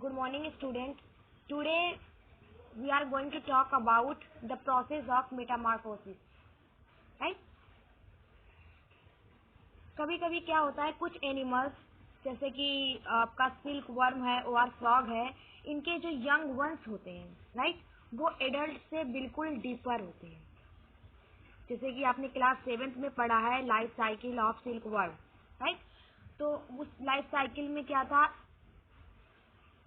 Good morning, students. Today we are going to talk about the process of metamorphosis. Right? कभी कभी क्या होता है, कुछ एनिमल्स जैसे कि आपका सिल्क वर्म है और फ्रॉग है, इनके जो यंग वंस होते हैं, राइट, वो एडल्ट से बिल्कुल डिफर होते हैं. जैसे कि आपने क्लास 7th में पढ़ा है life cycle of silk worm, right. तो उस लाइफ साइकिल में क्या था,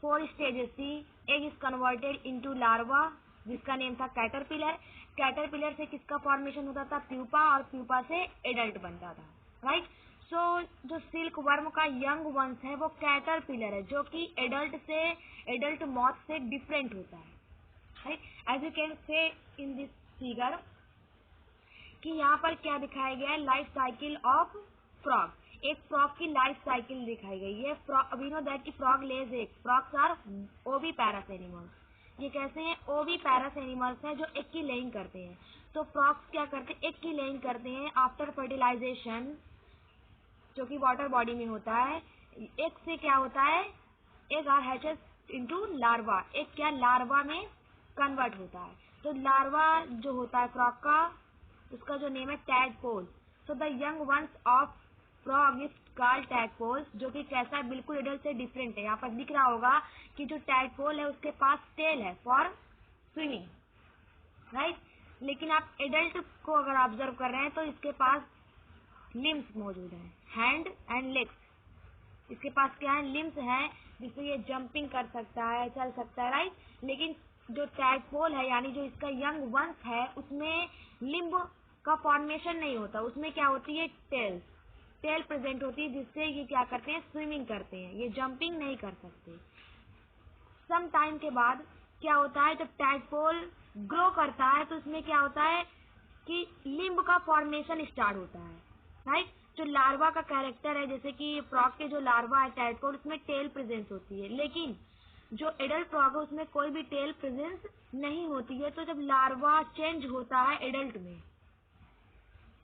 4 स्टेजेस थी. Egg is converted into larva जिसका नेम था कैटरपिलर. कैटरपिलर से किसका फॉर्मेशन होता था, प्यूपा, और प्यूपा से एडल्ट बनता था, राइट. सो जो सिल्क वर्म का यंग वंश है वो कैटरपिलर है, जो कि एडल्ट मॉथ से डिफरेंट होता है, right. As you can say in this figure कि यहाँ पर क्या दिखाया गया है, लाइफ साइकिल ऑफ फ्रॉग. एक फ्रॉग की लाइफ साइकिल दिखाई गई है. वी नो दैट कि frog lays egg. Frogs are oviparous animals. ये कैसे हैं, ओवी पैरस एनिमल्स हैं जो एग की लेइंग करते हैं. तो फ्रॉग्स क्या करते हैं, एग की लेइंग करते हैं आफ्टर फर्टिलाइजेशन, जो कि वाटर बॉडी में होता है. एग से क्या होता है, egg are hatches into larva. Egg क्या लार्वा में कन्वर्ट होता है. तो लार्वा जो होता है फ्रॉग का, उसका जो नेम है tadpole. So the young ones of frog is called tadpole, जो कि कैसा है, बिल्कुल एडल्ट से डिफरेंट है. यहाँ पर दिख रहा होगा कि जो टैडपोल है उसके पास टेल है फॉर स्विमिंग, राइट. लेकिन आप एडल्ट को अगर ऑब्जर्व कर रहे हैं तो इसके पास लिम्स मौजूद हैं, हैंड एंड लेग्स. इसके पास क्या है, लिम्स हैं, जिससे ये जंपिंग कर सकता है, चल सकता है, राइट. लेकिन जो टैडपोल है यानी जो इसका यंग वंश है, उसमें लिम्ब का फॉर्मेशन नहीं होता. उसमें क्या होती है, टेल प्रेजेंट होती है, जिससे ये क्या करते हैं, स्विमिंग करते हैं. ये जंपिंग नहीं कर सकते. सम टाइम के बाद क्या होता है, जब टैडपोल ग्रो करता है तो इसमें क्या होता है कि लिम्ब का फॉर्मेशन स्टार्ट होता है, राइट. जो लार्वा का कैरेक्टर है, जैसे कि फ्रॉग के जो लार्वा है टैडपोल, उसमें टेल प्रेजेंस होती है. लेकिन जो एडल्ट फ्रॉग है उसमें कोई भी टेल प्रेजेंस नहीं होती है. तो जब लार्वा चेंज होता है एडल्ट में,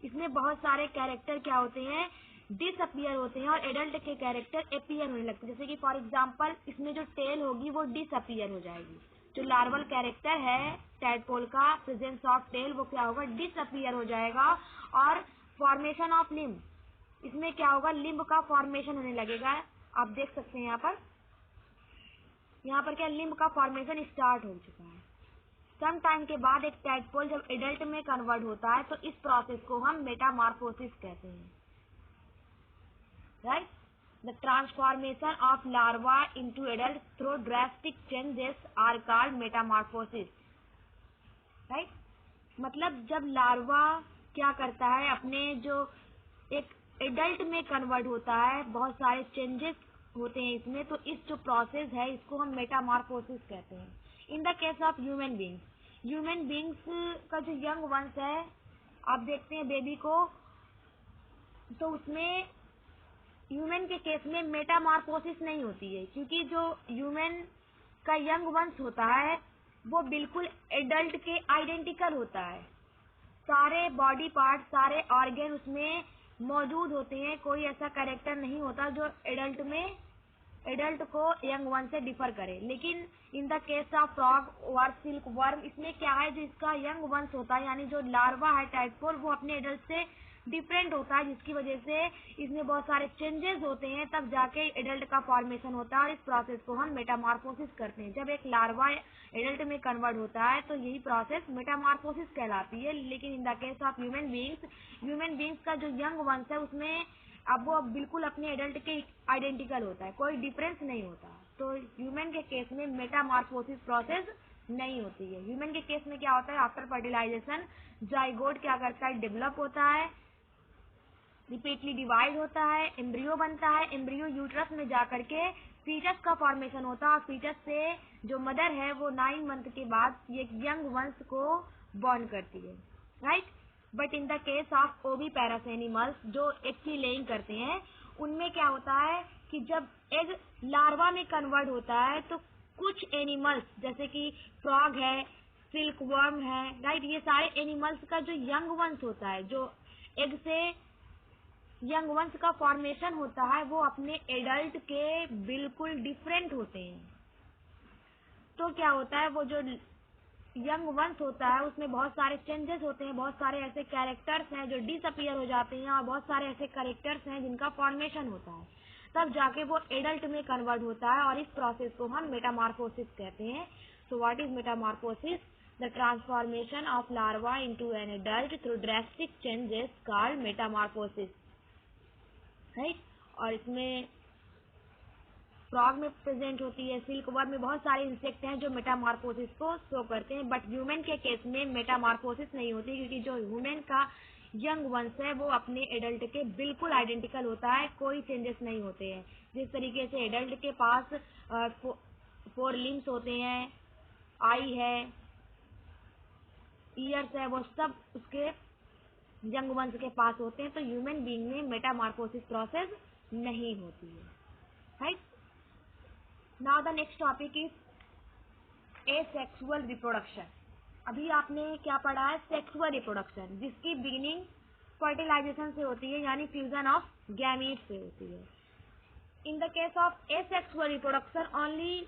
इसमें बहुत सारे कैरेक्टर क्या होते हैं, डिसअपियर होते हैं, और एडल्ट के कैरेक्टर अपीयर होने लगते हैं. जैसे कि फॉर एग्जांपल इसमें जो टेल होगी वो डिसअपियर हो जाएगी. जो लार्वल कैरेक्टर है टैडपोल का, प्रेजेंस ऑफ टेल, वो क्या होगा, डिसअपियर हो जाएगा. और फॉर्मेशन ऑफ लिम्ब, इसमें क्या होगा, लिम्ब का फॉर्मेशन होने लगेगा. आप देख सकते हैं यहाँ पर क्या, लिम्ब का फॉर्मेशन स्टार्ट हो चुका है. सम टाइम के बाद एक टैडपोल जब एडल्ट में कन्वर्ट होता है तो इस प्रोसेस को हम मेटामॉर्फोसिस कहते हैं, right. The transformation of larva into adult through drastic changes are called metamorphosis, right. मतलब जब लार्वा क्या करता है, अपने जो एक एडल्ट में कन्वर्ट होता है, बहुत सारे चेंजेस होते हैं इसमें, तो इस जो प्रोसेस है इसको हम मेटामॉर्फोसिस कहते हैं. इन the case of human beings का जो यंग वंश है, आप देखते हैं बेबी को, तो उसमें ह्यूमन के केस में मेटामॉर्फोसिस नहीं होती है, क्योंकि जो ह्यूमन का यंग वंश होता है वो बिल्कुल एडल्ट के आइडेंटिकल होता है. सारे बॉडी पार्ट, सारे ऑर्गन उसमें मौजूद होते हैं. कोई ऐसा कैरेक्टर नहीं होता जो एडल्ट को यंग वन से डिफर करे. लेकिन इन द केस ऑफ फ्रॉग और सिल्क वर्म, इसमें क्या है, जो इसका यंग वंश होता है यानी जो लार्वा है टैडपोल, वो अपने एडल्ट से डिफरेंट होता है, जिसकी वजह से इसमें बहुत सारे चेंजेस होते हैं, तब जाके एडल्ट का फॉर्मेशन होता है. और इस प्रोसेस को हम मेटामॉर्फोसिस करते हैं. जब एक लार्वा एडल्ट में कन्वर्ट होता है तो यही प्रोसेस मेटामॉर्फोसिस कहलाती है. लेकिन इन the case of human beings का जो यंग वंश है उसमें अब वो बिल्कुल अपने एडल्ट के आइडेंटिकल होता है, कोई डिफरेंस नहीं होता. तो ह्यूमन के केस में मेटामॉर्फोसिस प्रोसेस नहीं होती है. ह्यूमन के केस में क्या होता है, आफ्टर फर्टिलाइजेशन जाइगोट क्या करता है, डेवलप होता है, रिपीटली डिवाइड होता है, एम्ब्रियो बनता है. एम्ब्रियो यूट्रस में जाकर के फीटस का फॉर्मेशन होता है, और फीटस से जो मदर है वो 9 मंथ के बाद ये यंग वंश को बॉर्न करती है, right. But in the case of ओवी पैरस एनिमल्स जो एग की लेइंग करते हैं, उनमें क्या होता है कि जब एग लार्वा में कन्वर्ट होता है तो कुछ एनिमल्स जैसे कि फ्रॉग है, सिल्क वर्म है, राइट, ये सारे एनिमल्स का जो यंग वंश होता है, जो एग से यंग वंश का फॉर्मेशन होता है, वो अपने एडल्ट के बिल्कुल डिफरेंट होते हैं. तो क्या होता है, वो जो यंग वंस होता है उसमें बहुत सारे चेंजेस होते हैं, बहुत सारे ऐसे कैरेक्टर्स हैं जो डिसअपियर हो जाते हैं और बहुत सारे ऐसे कैरेक्टर्स हैं जिनका फॉर्मेशन होता है, तब जाके वो एडल्ट में कन्वर्ट होता है और इस प्रोसेस को हम मेटामॉर्फोसिस कहते हैं। So what is Metamorphosis? The transformation of larva into an adult through drastic changes called metamorphosis, right. और इसमें फ्रॉग में प्रेजेंट होती है, सिल्क वर्म में बहुत सारे इंसेक्ट हैं जो मेटामॉर्फोसिस को शो करते हैं, बट ह्यूमन के केस में मेटामॉर्फोसिस नहीं होती, क्योंकि जो ह्यूमन का यंग वंश है वो अपने एडल्ट के बिल्कुल आइडेंटिकल होता है, कोई चेंजेस नहीं होते हैं। जिस तरीके से एडल्ट के पास 4 लिम्स होते हैं, आई है, ईयर्स है, वो सब उसके यंग वंश के पास होते हैं, तो ह्यूमन बीइंग में मेटामॉर्फोसिस प्रोसेस नहीं होती है, right. Now the next topic is asexual reproduction. अभी आपने क्या पढ़ा है? सेक्सुअल रिप्रोडक्शन, जिसकी बिगिनिंग फर्टिलाइजेशन से होती है, यानी फ्यूजन ऑफ गैमीट से होती है। In the case of asexual reproduction only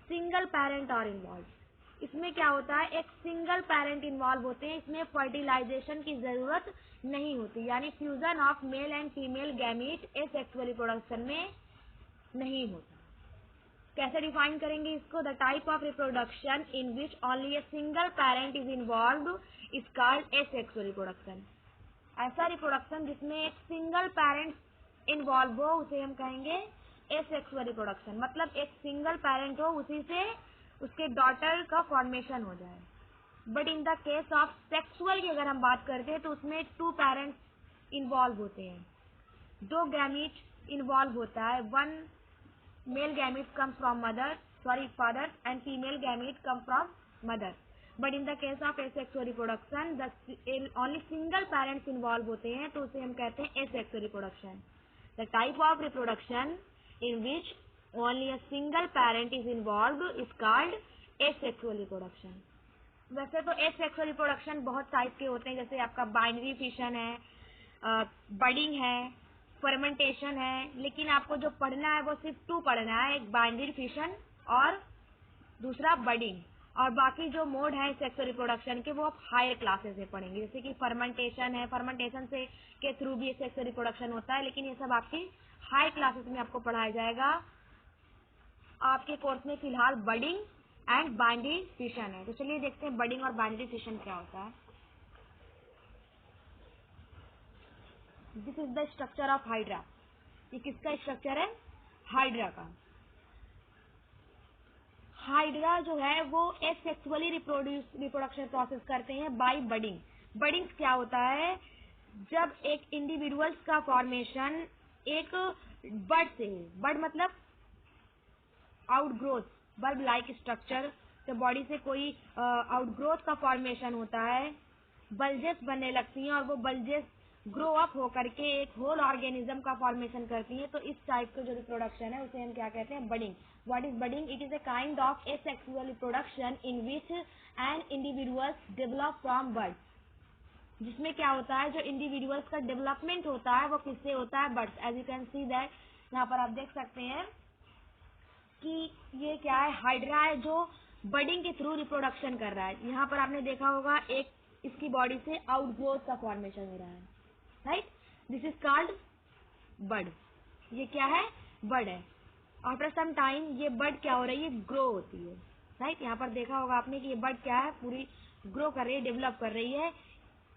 single parent are involve. इसमें क्या होता है, एक सिंगल पेरेंट इन्वॉल्व होते हैं, इसमें फर्टिलाइजेशन की जरूरत नहीं होती, यानी fusion of male and female gamete asexual reproduction में नहीं होता। कैसे डिफाइन करेंगे इसको? The type of reproduction in which only a single parent is involve is called asexual reproduction. ऐसा रिप्रोडक्शन जिसमें एक सिंगल पेरेंट इन्वॉल्व हो उसे हम कहेंगे एसेक्सुअल रिप्रोडक्शन। मतलब एक सिंगल पेरेंट हो, उसी से उसके डॉटर का फॉर्मेशन हो जाए। But in the case of sexual की अगर हम बात करते हैं तो उसमें 2 पेरेंट्स इन्वॉल्व होते हैं, 2 गैमीट इन्वॉल्व होता है। One male gametes comes from father and female gametes come from mother. But in the case of asexual reproduction, only single parents involved होते हैं, तो उसे हम कहते हैं asexual reproduction. The type of reproduction in which only a single parent is involved is called asexual reproduction. वैसे तो asexual reproduction बहुत टाइप के होते हैं, जैसे आपका बाइनरी फिशन है, बडिंग है, फर्मेंटेशन है, लेकिन आपको जो पढ़ना है वो सिर्फ 2 पढ़ना है, एक बाइनरी फिशन और दूसरा बडिंग। और बाकी जो मोड है सेक्सुअल रिप्रोडक्शन के वो आप हायर क्लासेस में पढ़ेंगे, जैसे कि फर्मेंटेशन है, फर्मेंटेशन से के थ्रू भी सेक्सुअल रिप्रोडक्शन होता है, लेकिन ये सब आपकी हाई क्लासेस में आपको पढ़ाया जाएगा। आपके कोर्स में फिलहाल बडिंग एंड बाइनरी फिशन है, तो चलिए देखते हैं बडिंग और बाइनरी फिशन क्या होता है। This is the structure of hydra. ये किसका स्ट्रक्चर है? हाइड्रा का। हाइड्रा जो है वो एसेक्सुअली रिप्रोडक्शन प्रोसेस करते हैं बाय बडिंग। बडिंग क्या होता है? जब एक इंडिविजुअल्स का फॉर्मेशन एक बड से हो, बड मतलब आउटग्रोथ, बल्ब लाइक स्ट्रक्चर, तो बॉडी से कोई आउटग्रोथ का फॉर्मेशन होता है, बल्जेस बनने लगती हैं और वो बल्जेस ग्रो अप होकर के एक होल ऑर्गेनिज्म का फॉर्मेशन करती है, तो इस टाइप का जो रिप्रोडक्शन है उसे हम क्या कहते हैं? Budding. What is budding? It is a kind of asexual reproduction in which N individuals develop from bird. जिसमें क्या होता है, जो इंडिविजुअल्स का डेवलपमेंट होता है वो किससे होता है? Birds. As you can see that, यहाँ पर आप देख सकते हैं कि ये क्या है? हाइड्रा है जो बडिंग के थ्रू रिप्रोडक्शन कर रहा है। यहाँ पर आपने देखा होगा एक इसकी बॉडी से आउटग्रोथ का फॉर्मेशन हो रहा है, राइट। दिस इज कॉल्ड बड। ये क्या है? बड है। आफ्टर सम टाइम ये बड क्या हो रही है? ग्रो होती है, राइट। यहाँ पर देखा होगा आपने कि ये बड क्या है? पूरी ग्रो कर रही है, डेवलप कर रही है।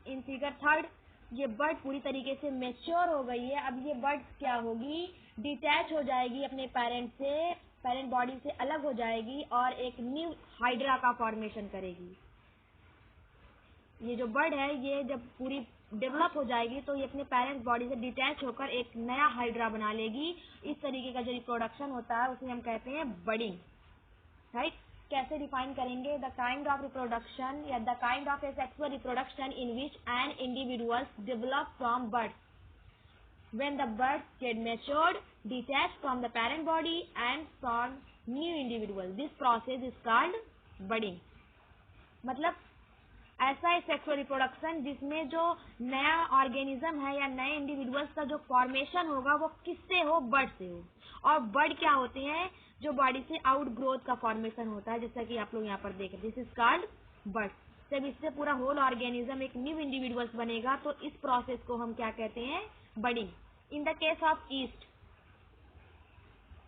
इन फिगर 3 ये बर्ड पूरी तरीके से मेच्योर हो गई है। अब ये बर्ड क्या होगी? डिटैच हो जाएगी अपने पेरेंट से, पेरेंट बॉडी से अलग हो जाएगी और एक न्यू हाइड्रा का फॉर्मेशन करेगी। ये जो बर्ड है ये जब पूरी डेवलप हो जाएगी तो ये अपने पेरेंट बॉडी से डिटैच होकर एक नया हाइड्रा बना लेगी। इस तरीके का जो रिप्रोडक्शन होता है उसे हम कहते हैं बडिंग, राइट। कैसे डिफाइन करेंगे? द काइंड ऑफ रिप्रोडक्शन या the kind of A sexual reproduction in which N individuals develop from bird when the birds get matured, detached from the parent body and form new individual. This process is called budding. मतलब ऐसा है sexual reproduction जिसमें जो नया organism है या नए individuals का जो फॉर्मेशन होगा वो किससे हो? बर्ड से हो। और बर्ड क्या होते हैं, जो बॉडी से आउट ग्रोथ का फॉर्मेशन होता है, जैसा कि आप लोग यहाँ पर देख रहे हैं, दिस इज कॉल्ड बर्ड। जब इससे पूरा होल ऑर्गेनिज्म एक न्यू इंडिविजुअल्स बनेगा तो इस प्रोसेस को हम क्या कहते हैं, budding. In the case of east,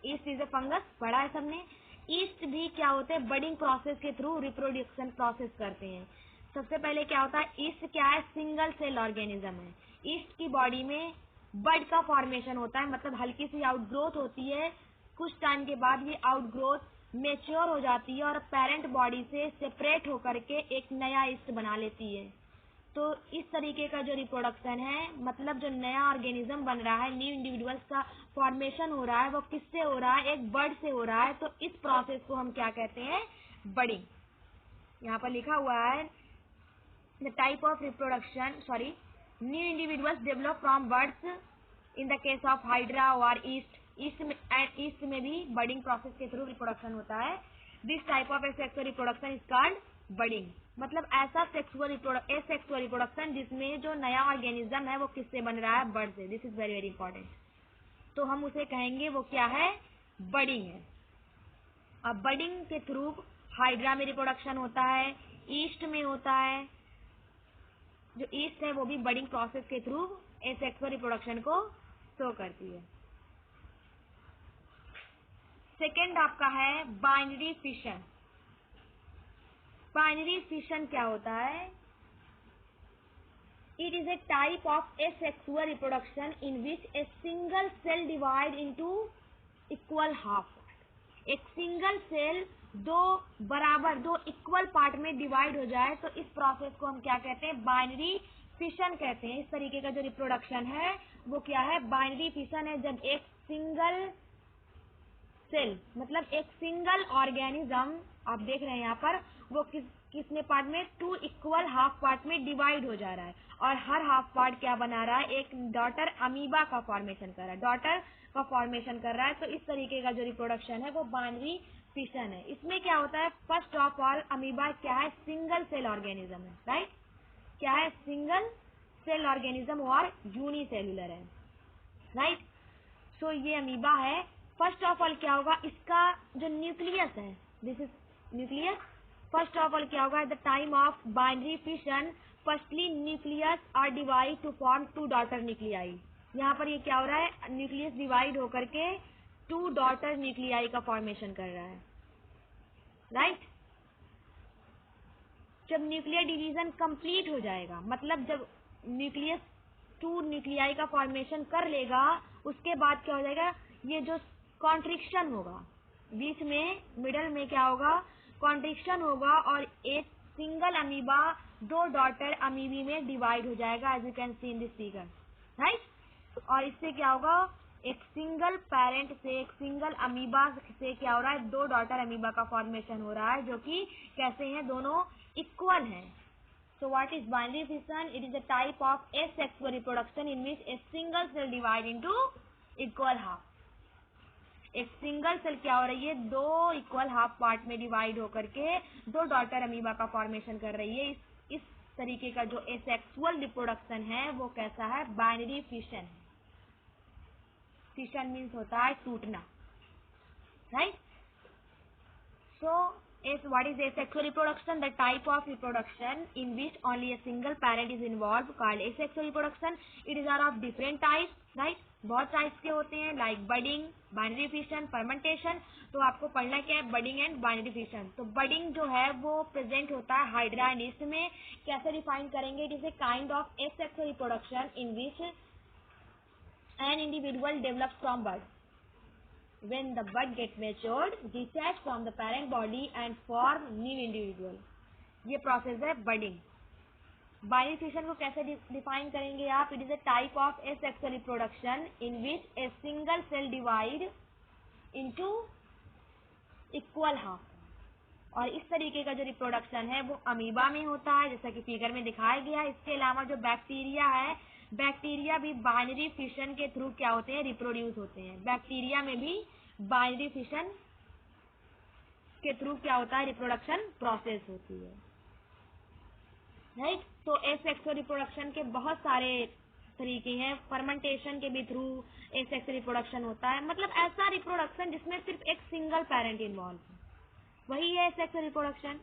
east is a fungus, पढ़ा है सबने। ईस्ट भी क्या होते हैं, बडिंग प्रोसेस के थ्रू रिप्रोडक्शन प्रोसेस करते हैं। सबसे पहले क्या होता है, ईस्ट क्या है, सिंगल सेल ऑर्गेनिज्म है। ईस्ट की बॉडी में बड का फॉर्मेशन होता है, मतलब हल्की सी आउटग्रोथ होती है, कुछ टाइम के बाद ये आउटग्रोथ मेच्योर हो जाती है और पेरेंट बॉडी से सेपरेट होकर के एक नया ईस्ट बना लेती है। तो इस तरीके का जो रिप्रोडक्शन है, मतलब जो नया ऑर्गेनिज्म बन रहा है, न्यू इंडिविजुअल्स का फॉर्मेशन हो रहा है, वो किससे हो रहा है, एक बर्ड से हो रहा है। तो इस प्रोसेस को हम क्या कहते हैं, बडिंग। यहाँ पर लिखा हुआ है the type of reproduction, sorry, new individuals develop from birds in the case of hydra और ईस्ट। ईस्ट में भी बडिंग प्रोसेस के थ्रू रिप्रोडक्शन होता है। This type of asexual reproduction is called budding. मतलब ऐसा एसेक्सुअल रिप्रोडक्शन जिसमें जो नया ऑर्गेनिज्म है वो किससे बन रहा है, बर्ड से। This is very very important. तो हम उसे कहेंगे वो क्या है, बडिंग है। अब बडिंग के थ्रू हाइड्रा में रिप्रोडक्शन होता है, ईस्ट में होता है। जो ईस्ट है वो भी बडिंग प्रोसेस के थ्रू एसेक्सुअल रिप्रोडक्शन को शो करती है। सेकेंड आपका है बाइनरी फिशन। बाइनरी फिशन क्या होता है, it is a type of asexual reproduction in which a single cell divide into equal half. एक सिंगल सेल दो इक्वल पार्ट में डिवाइड हो जाए, तो इस प्रोसेस को हम क्या कहते हैं, बाइनरी फिशन कहते हैं। इस तरीके का जो रिप्रोडक्शन है वो क्या है, बाइनरी फिशन है। जब एक सिंगल सेल, मतलब एक सिंगल ऑर्गेनिज्म आप देख रहे हैं यहाँ पर, वो किसने पार्ट में, टू इक्वल हाफ पार्ट में डिवाइड हो जा रहा है, और हर हाफ पार्ट क्या बना रहा है, एक डॉटर अमीबा का फॉर्मेशन कर रहा है, डॉटर का फॉर्मेशन कर रहा है। तो इस तरीके का जो रिप्रोडक्शन है वो बाइनरी फिशन है। इसमें क्या होता है, फर्स्ट ऑफ ऑल अमीबा क्या है, सिंगल सेल ऑर्गेनिज्म है, राइट। क्या है, सिंगल सेल ऑर्गेनिज्म और यूनिसेल्युलर है, राइट। सो ये अमीबा है। फर्स्ट ऑफ ऑल क्या होगा, इसका जो न्यूक्लियस है, this is nucleus. First of all क्या होगा, at the time of binary fission, firstly nucleus are divide to form two daughter nuclei. यहाँ पर ये क्या हो रहा है, न्यूक्लियस डिवाइड होकर के टू डॉटर न्यूक्लियाई का फॉर्मेशन कर रहा है, राइट। जब न्यूक्लियर डिवीजन कंप्लीट हो जाएगा, मतलब जब न्यूक्लियस टू न्यूक्लियाई का फॉर्मेशन कर लेगा, उसके बाद क्या हो जाएगा, ये जो कॉन्ट्रिक्शन होगा बीच में, मिडल में क्या होगा, कॉन्ट्रिक्शन होगा, और एक सिंगल अमीबा दो डॉटर अमीबी में डिवाइड हो जाएगा, as you can see in this figure, right. और इससे क्या होगा, एक सिंगल पेरेंट से, एक सिंगल अमीबा से क्या हो रहा है, दो डॉटर अमीबा का फॉर्मेशन हो रहा है, जो कि कैसे हैं, दोनों इक्वल हैं। So what is binary fission? It is a type of asexual reproduction in which a single cell divide into equal half. एक सिंगल सेल क्या हो रही है, दो इक्वल हाफ पार्ट में डिवाइड होकर के दो डॉटर अमीबा का फॉर्मेशन कर रही है। इस तरीके का जो एसेक्सुअल रिप्रोडक्शन है वो कैसा है, बाइनरी फिशन। फिशन मीन्स होता है टूटना, right. So, what is asexual reproduction? The type of reproduction in which only a single parent is involved called asexual reproduction. It is are of different types, right? बहुत types के होते हैं, like budding, binary fission, fermentation. तो आपको पढ़ना क्या है, budding and binary fission. तो बडिंग जो है वो प्रेजेंट होता है हाइड्रा एंड ईस्ट में। कैसे डिफाइन करेंगे, it is a kind of asexual reproduction in which an individual develops from birth. When the bud get matured, detach from the parent body and form new individual. ये process है budding. Binary fission को कैसे define करेंगे आप, it is a type of asexual reproduction in which a single cell divide into equal half. और इस तरीके का जो रिप्रोडक्शन है वो अमीबा में होता है, जैसा कि फिगर में दिखाया गया है। इसके अलावा जो बैक्टीरिया है, बैक्टीरिया भी बाइनरी फिशन के थ्रू क्या होते हैं, रिप्रोड्यूस होते हैं। बैक्टीरिया में भी बाइनरी फिशन के थ्रू क्या होता है, रिप्रोडक्शन प्रोसेस होती है, राइट। तो एसेक्सुअल रिप्रोडक्शन के बहुत सारे तरीके हैं, फर्मेंटेशन के भी थ्रू एक सेक्स रिप्रोडक्शन होता है, मतलब ऐसा रिप्रोडक्शन जिसमें सिर्फ एक सिंगल पेरेंट इन्वॉल्व है, वही है सेक्स रिप्रोडक्शन।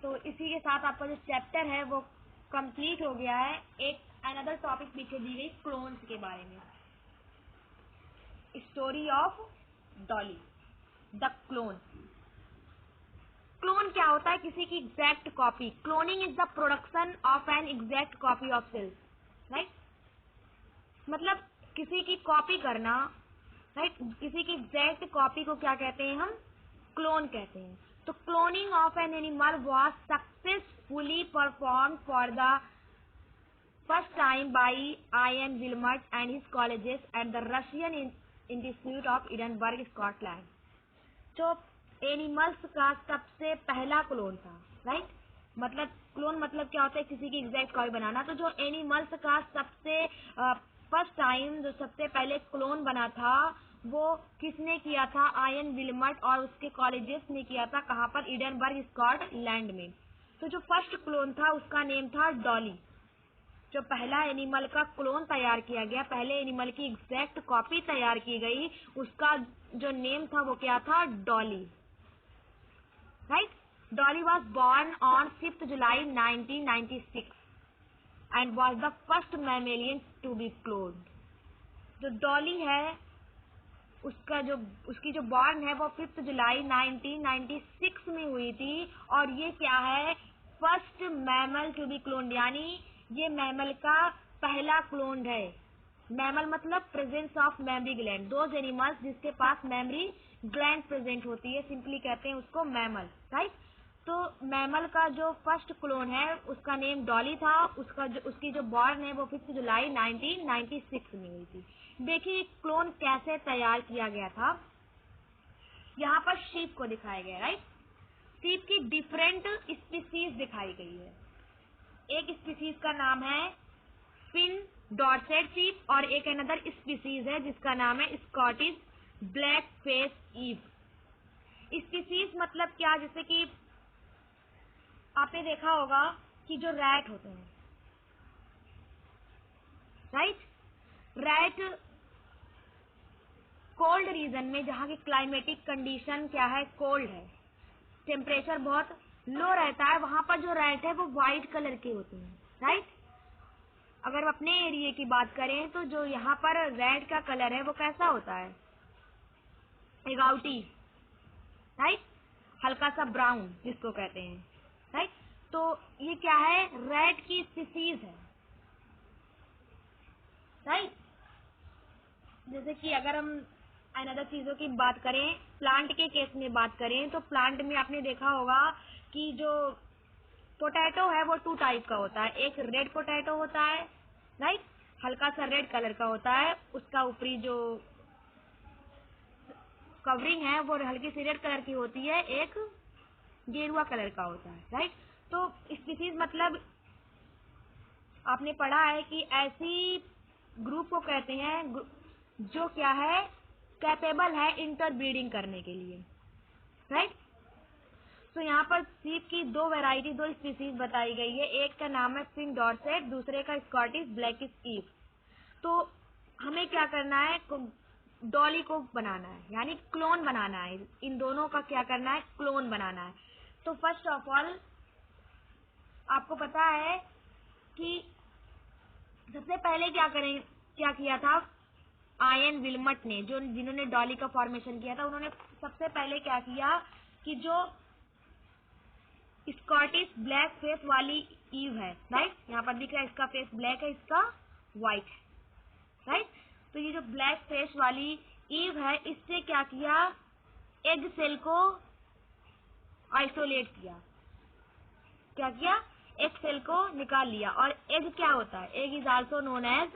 तो इसी के साथ आपका जो चैप्टर है वो कंप्लीट हो गया है। एक अनदर टॉपिक पीछे दी गई क्लोन्स के बारे में, story of Dolly the clone. Clone क्या होता है? किसी की exact copy. Cloning is the production of an exact copy of self, right. मतलब किसी की कॉपी करना, राइट। किसी की एग्जैक्ट कॉपी को क्या कहते हैं? हम क्लोन कहते हैं। तो cloning of an animal was successfully perform for the first time by Ian Wilmut and his colleagues at the Russian Institute of Edinburgh, Scotland. जो एनिमल्स का सबसे पहला क्लोन था, राइट। मतलब क्लोन मतलब क्या होता है? किसी की एग्जैक्ट कॉपी बनाना। तो जो एनिमल्स का सबसे फर्स्ट टाइम जो सबसे पहले क्लोन बना था वो किसने किया था? आयन विल्मट और उसके कॉलेजेस ने किया था। कहाँ पर? एडिनबर्ग, स्कॉटलैंड में। तो जो फर्स्ट क्लोन था उसका नेम था डॉली। जो पहला एनिमल का क्लोन तैयार किया गया, पहले एनिमल की एग्जैक्ट कॉपी तैयार की गई, उसका जो नेम था वो क्या था? Dolly, right. Dolly was born on 5 July 1996 and was the first mammalian to be cloned. जो डॉली है उसकी जो बॉर्न है वो 5 जुलाई 1996 में हुई थी, और ये क्या है? First mammal to be cloned, यानी ये मैमल का पहला क्लोन है। मैमल मतलब presence of memory gland, those animals जिसके पास मेमोरी ग्लैंड प्रेजेंट होती है, सिंपली कहते हैं उसको मैमल, राइट। तो मैमल का जो फर्स्ट क्लोन है उसका नेम डॉली था। उसकी जो बॉर्न है वो 5 जुलाई 1996 में हुई थी। देखिए क्लोन कैसे तैयार किया गया था। यहाँ पर शीप को दिखाया गया, राइट। शीप की डिफरेंट स्पीसीज दिखाई गई है। एक स्पीसीज का नाम है फिन डॉर्सेट शीप और एक अनदर स्पीसीज है जिसका नाम है Scottish black face ewe. Species मतलब क्या? जैसे कि आपने देखा होगा कि जो रैट होते हैं, राइट, रैट कोल्ड रीजन में, जहाँ की क्लाइमेटिक कंडीशन क्या है? कोल्ड है, टेम्परेचर बहुत लो रहता है, वहां पर जो रैट है वो व्हाइट कलर के होते हैं, राइट। अगर अपने एरिया की बात करें तो जो यहाँ पर रेड का कलर है वो कैसा होता है? एगाउटी, राइट, हल्का सा ब्राउन जिसको कहते हैं, राइट। तो ये क्या है? रेड की स्पीसीज है, राइट। जैसे कि अगर हम अनदर चीजों की बात करें, प्लांट के केस में बात करें तो प्लांट में आपने देखा होगा कि जो पोटैटो है वो 2 टाइप का होता है। एक रेड पोटैटो होता है, राइट, हल्का सा रेड कलर का होता है, उसका ऊपरी जो कवरिंग है वो हल्की सी रेड कलर की होती है, एक गेरुआ कलर का होता है, राइट। तो स्पीसीज मतलब आपने पढ़ा है कि ऐसी ग्रुप को कहते हैं जो क्या है? कैपेबल है इंटरब्रीडिंग करने के लिए, राइट। तो यहाँ पर सीप की 2 वैरायटी, 2 स्पीसीज बताई गई है। एक का नाम है फिन डॉर्सेट, दूसरे का स्कॉटिश ब्लैकिश ईव। तो हमें क्या करना है? डॉली को बनाना है, यानी क्लोन बनाना है। इन दोनों का क्या करना है? क्लोन बनाना है। तो फर्स्ट ऑफ ऑल आपको पता है कि सबसे पहले क्या किया था आयन विल्मट ने, जिन्होंने डॉली का फॉर्मेशन किया था, उन्होंने सबसे पहले क्या किया कि जो स्कॉटिश ब्लैक फेस वाली ईव है, राइट, यहाँ पर दिख रहा है इसका फेस ब्लैक है, इसका व्हाइट है, राइट। तो ये जो ब्लैक फेस वाली ईव है, इससे क्या किया? एग सेल को आइसोलेट किया। क्या किया? एग सेल को निकाल लिया। और एग क्या होता है? Egg is also known as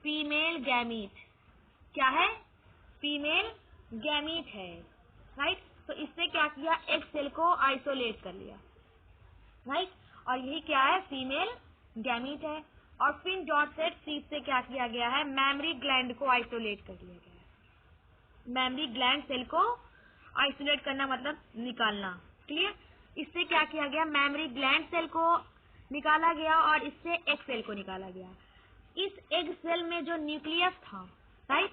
female gamete. क्या है? फीमेल गैमीट है, राइट। तो इससे क्या किया? एग सेल को आइसोलेट कर लिया, राइट। और यही क्या है? फीमेल गैमीट है। और फिन डॉर्सेट सीप से क्या किया गया है? मेमोरी ग्लैंड को आइसोलेट कर लिया गया है। मेमोरी ग्लैंड सेल को आइसोलेट करना मतलब निकालना, क्लियर। इससे क्या किया गया? मेमोरी ग्लैंड सेल को निकाला गया और इससे एग सेल को निकाला गया। इस एग सेल में जो न्यूक्लियस था, राइट,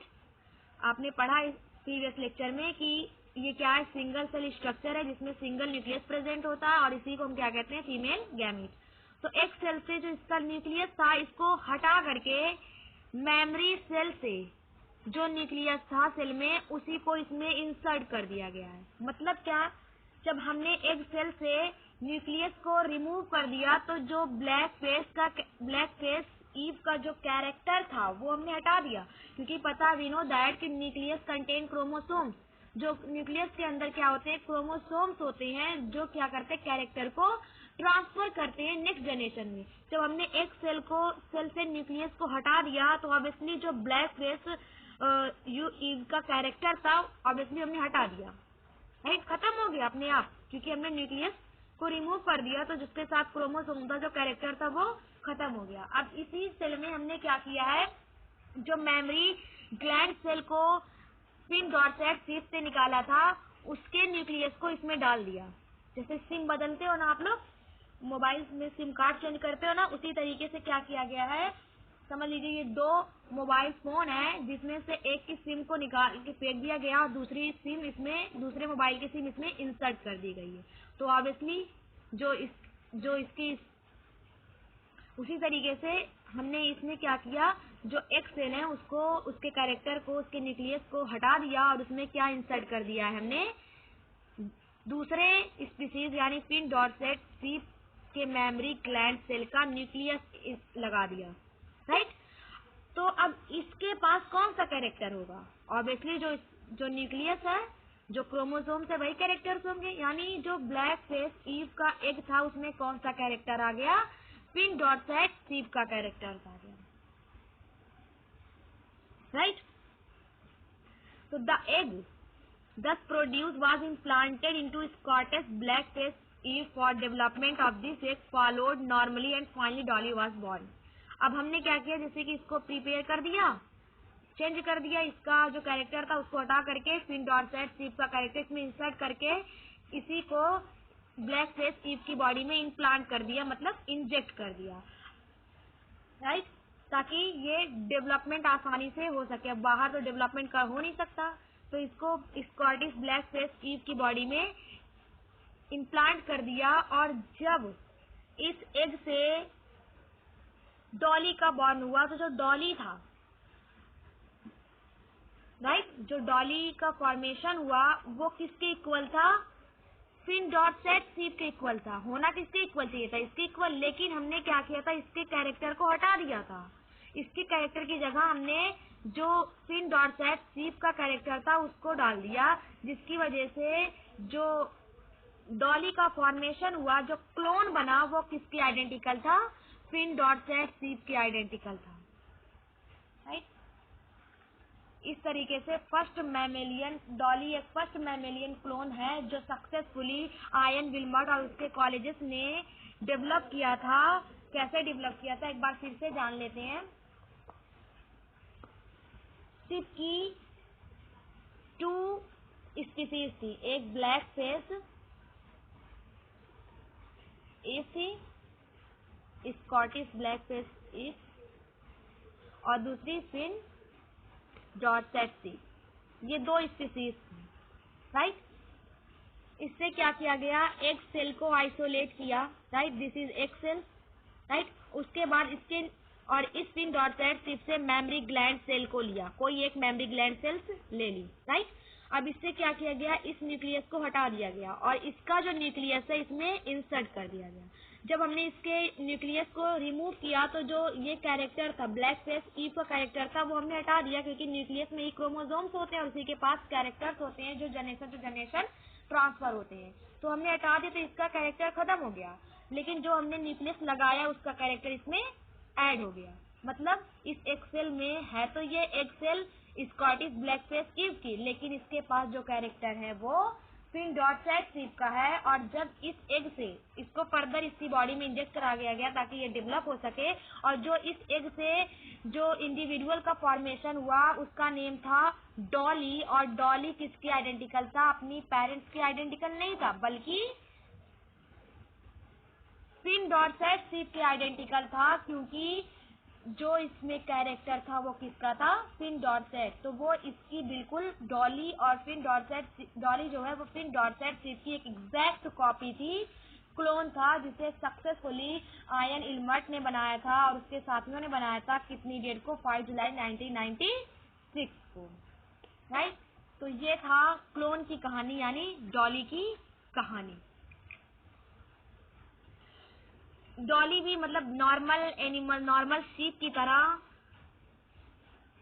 आपने पढ़ा इस प्रीवियस लेक्चर में कि ये क्या है, सिंगल सेल स्ट्रक्चर है जिसमें सिंगल न्यूक्लियस प्रेजेंट होता है और इसी को हम क्या कहते हैं, फीमेल गैमीट। तो एग सेल से जो इसका न्यूक्लियस था इसको हटा करके मेमरी सेल से जो न्यूक्लियस था सेल में उसी को इसमें इंसर्ट कर दिया गया है। मतलब क्या, जब हमने एग सेल से न्यूक्लियस को रिमूव कर दिया तो जो ब्लैक फेस ईव का जो कैरेक्टर था वो हमने हटा दिया, क्योंकि पता वी नो दैट कि न्यूक्लियस कंटेन क्रोमोसोम्स। जो न्यूक्लियस के अंदर क्या होते हैं, क्रोमोसोम्स होते हैं जो क्या करते हैं, कैरेक्टर को ट्रांसफर करते हैं नेक्स्ट जनरेशन में। जब हमने एक सेल से न्यूक्लियस को हटा दिया तो ऑब्वियसली जो ब्लैक फेस ईव का कैरेक्टर था ऑब्वियसली हमने हटा दिया, राइट, खत्म हो गया अपने आप, क्योंकि हमने न्यूक्लियस को रिमूव कर दिया तो जिसके साथ क्रोमोसोम था जो कैरेक्टर था वो खत्म हो गया। अब इसी सेल में हमने क्या किया है, जो मेमोरी ग्लैंड सेल को पिन डॉर्सेट सीट से निकाला था उसके न्यूक्लियस को इसमें डाल दिया। जैसे सिम बदलते हो ना आप लोग, मोबाइल में सिम कार्ड चेंज करते हो ना, उसी तरीके से क्या किया गया है, समझ लीजिए ये दो मोबाइल फोन है जिसमें से एक की सिम को निकाल के फेंक दिया गया और दूसरी सिम इसमें, दूसरे मोबाइल की सिम इसमें इंसर्ट कर दी गई है। तो ऑब्वियसली जो इसकी उसी तरीके से हमने इसमें क्या किया, जो एक सेल है उसको, उसके कैरेक्टर को, उसके न्यूक्लियस को हटा दिया और उसमें क्या इंसर्ट कर दिया है हमने, दूसरे स्पीसीज यानी पिन डॉर्सेट सीप के मेमोरी ग्लैंड सेल का न्यूक्लियस लगा दिया, राइट। तो अब इसके पास कौन सा कैरेक्टर होगा, ऑब्वियसली जो न्यूक्लियस है, जो क्रोमोसोम से वही कैरेक्टर्स होंगे, यानी जो ब्लैक फेस ईव का एग था उसमें कौन सा कैरेक्टर आ गया, पिन डॉर्सेट सीप का कैरेक्टर आ गया, राइट। तो the egg thus produced was implanted into Scottish blackface Eve for development of this egg followed normally and finally Dolly was born। अब हमने क्या किया, जैसे कि इसको प्रिपेयर कर दिया, चेंज कर दिया, इसका जो कैरेक्टर था उसको हटा करके पिन डॉर्सेट सीप का कैरेक्टर इसमें इंसर्ट करके इसी को ब्लैक फेस ईव की बॉडी में इम्प्लांट कर दिया, मतलब इंजेक्ट कर दिया, राइट, ताकि ये डेवलपमेंट आसानी से हो सके। अब बाहर तो डेवलपमेंट का हो नहीं सकता, तो इसको स्कॉटिश ब्लैक फेस ईव की बॉडी में इम्प्लांट कर दिया। और जब इस एग से डॉली का बॉर्न हुआ तो जो डॉली था, राइट, जो डॉली का फॉर्मेशन हुआ वो किसके इक्वल था, पिन डॉर्सेट सीप के इक्वल था। होना किसके इक्वल चाहिए था, इसके इक्वल, लेकिन हमने क्या किया था, इसके कैरेक्टर को हटा दिया था। इसके कैरेक्टर की जगह हमने जो पिन डॉर्सेट सीप का कैरेक्टर था उसको डाल दिया, जिसकी वजह से जो डॉली का फॉर्मेशन हुआ, जो क्लोन बना, वो किसके आइडेंटिकल था, पिन डॉर्सेट सीप के आइडेंटिकल था, राइट। इस तरीके से फर्स्ट मैमेलियन डॉली एक फर्स्ट मैमेलियन क्लोन है जो सक्सेसफुली आयन विल्मट और उसके कॉलेजेस ने डेवलप किया था। कैसे डेवलप किया था एक बार फिर से जान लेते हैं। सिप की 2 स्पीसीज थी, एक ब्लैक फेस ईव थी, स्कॉटिश ब्लैक फेस ईव, और दूसरी पिन डॉर्सेट थी। ये 2 स्पीसीज थी, राइट। इससे क्या किया गया, एक सेल को आइसोलेट किया, राइट, दिस इज एक सेल, राइट। उसके बाद इसके और इस पिन डॉर्सेट सिप से मेमोरी ग्लैंड सेल को लिया, कोई एक मेमोरी ग्लैंड सेल्स ले ली, राइट। अब इससे क्या किया गया, इस न्यूक्लियस को हटा दिया गया और इसका जो न्यूक्लियस है इसमें इंसर्ट कर दिया गया। जब हमने इसके न्यूक्लियस को रिमूव किया तो जो ये कैरेक्टर था, ब्लैक फेस ईव का कैरेक्टर था, वो हमने हटा दिया, क्योंकि न्यूक्लियस में ही क्रोमोसोम्स होते हैं और उसी के पास कैरेक्टर्स होते हैं जो जनरेशन टू जनरेशन ट्रांसफर होते हैं। तो हमने हटा दिया तो इसका कैरेक्टर खत्म हो गया, लेकिन जो हमने न्यूक्लियस लगाया उसका कैरेक्टर इसमें ऐड हो गया। मतलब इस एक्सेल में है तो ये एक्सेल स्कॉटिश ब्लैक फेस ईव की, लेकिन इसके पास जो कैरेक्टर है वो पिन डॉर्सेट सीप का है। और जब इस एग से इसको फर्दर इसकी बॉडी में इंजेक्ट करा गया ताकि ये डेवलप हो सके, और जो इस एग से जो इंडिविजुअल का फॉर्मेशन हुआ उसका नेम था डॉली। और डॉली किसके आइडेंटिकल था, अपनी पेरेंट्स के आइडेंटिकल नहीं था, बल्कि फिन डॉर्सेट सीप के आइडेंटिकल था, क्योंकि जो इसमें कैरेक्टर था वो किसका था, फिन डॉर्सेट। तो वो इसकी बिल्कुल डॉली और फिन डॉर्सेट, डॉली जो है वो फिन डॉर्सेट सीप की एक एग्जैक्ट कॉपी थी, क्लोन था, जिसे सक्सेसफुली आयन इल्मर्ट ने बनाया था और उसके साथियों ने बनाया था कितनी डेट को, 5 जुलाई 1996 को, राइट। तो ये था क्लोन की कहानी, यानी डॉली की कहानी। डॉली भी मतलब नॉर्मल एनिमल, नॉर्मल शीप की तरह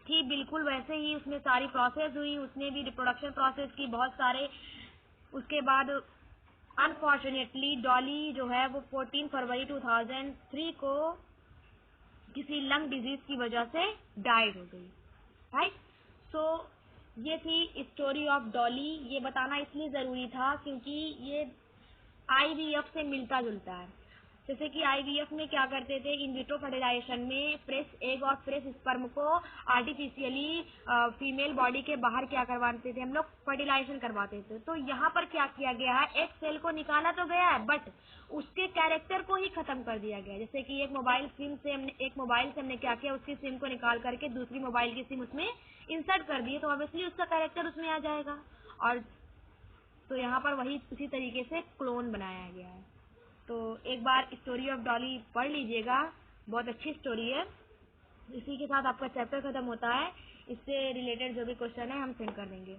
थी, बिल्कुल वैसे ही उसमें सारी प्रोसेस हुई, उसने भी रिप्रोडक्शन प्रोसेस की बहुत सारे। उसके बाद अनफॉर्चुनेटली डॉली जो है वो 14 फरवरी 2003 को किसी लंग डिजीज की वजह से डाइड हो गई, राइट। सो ये थी स्टोरी ऑफ डॉली। ये बताना इसलिए ज़रूरी था क्योंकि ये आईवीएफ से मिलता जुलता है। जैसे कि आईवीएफ में क्या करते थे, इन विट्रो फर्टिलाइजेशन में फ्रेश एग और फ्रेश स्पर्म को आर्टिफिशियली फीमेल बॉडी के बाहर क्या करवाते थे, हम लोग फर्टिलाइजेशन करवाते थे। तो यहाँ पर क्या किया गया है, एक सेल को निकाला तो गया है बट उसके कैरेक्टर को ही खत्म कर दिया गया है। जैसे कि एक मोबाइल से हमने क्या किया, उसकी सिम को निकाल करके दूसरी मोबाइल की सिम उसमें इंसर्ट कर दी, तो ऑब्वियसली उसका कैरेक्टर उसमें आ जाएगा। और तो यहाँ पर वही उसी तरीके से क्लोन बनाया गया है। तो एक बार स्टोरी ऑफ डॉली पढ़ लीजिएगा, बहुत अच्छी स्टोरी है। इसी के साथ आपका चैप्टर खत्म होता है। इससे रिलेटेड जो भी क्वेश्चन है हम सेंड कर देंगे।